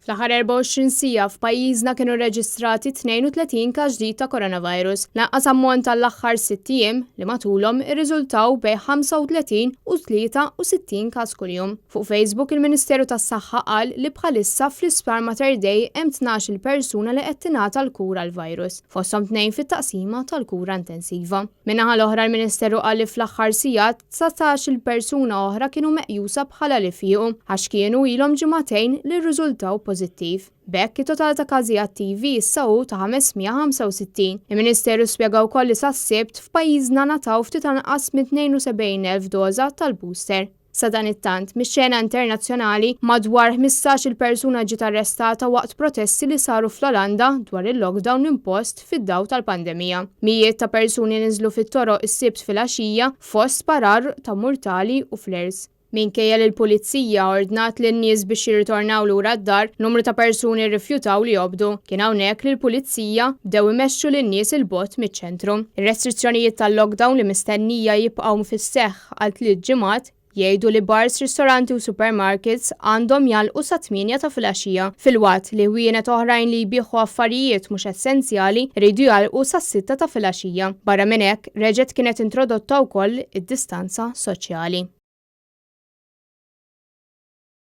Fl-aħħar 24 sija f'pajjiżna kienu rreġistrati 32 każ ġdid ta' coronavirus. Lanqas ammont tal-aħħar 6 ijiem li matulhom irriżultaw bejn 35 u 63 każ kuljum. Fuq Facebook il-Ministeru tas-Saħħa qal li bħalissa fl-Isptar Mater Dei hemm 12 persuna li qed tingħata l-kura l-virus, fosthom 2 fit-taqsima tal-kura intensiva. Min-naħa l-oħra l-Ministeru qal li fl-aħħar sigħat 19 persuna oħra kienu meqjusa bħala li ifiqu għax kienu ilhom ġimagħtejn li rriżultaw pożittiv. Bekk it-total ta' każi attivi issa hu ta' 565. Il-Ministeru spjega wkoll li sas-Sibt f'pajjiżna nataw ftit anqas minn 72,000 doża tal-booster. Sa dan it-tant, mix-xena internazzjonali madwar 15-il persuna ġiet arrestata waqt protesti li saru fl-Olanda dwar il-lockdown impost fid-dawl tal-pandemija. Mijiet ta' persuni niżlu fit-toroq is-Sibt filgħaxija fost sparar ta' murtali u flers. Minkejja li l-Pulizija ordnat lin-nies biex jirritornaw lura d-dar, numru ta' persuni rrifjutaw li jobdu. Kien hawnhekk li l-Pulizija bdew imexxu lin-nies il-bogħod miċ-ċentru. Ir-restrizzjonijiet tal-lockdown li mistennija jibqgħu fis-seħħ għal 3 ġimgħat jgħidu li bars, ristoranti u supermarkets għandhom jalqu sa 8 ta' filgħaxija, filwaqt li wienet oħrajn li jbieħu affarijiet mhux essenzjali jridu jalqu sa 6 ta' filgħaxija. Barra minn hekk, reġgħet kienet introdotta wkoll id-distanza soċjali.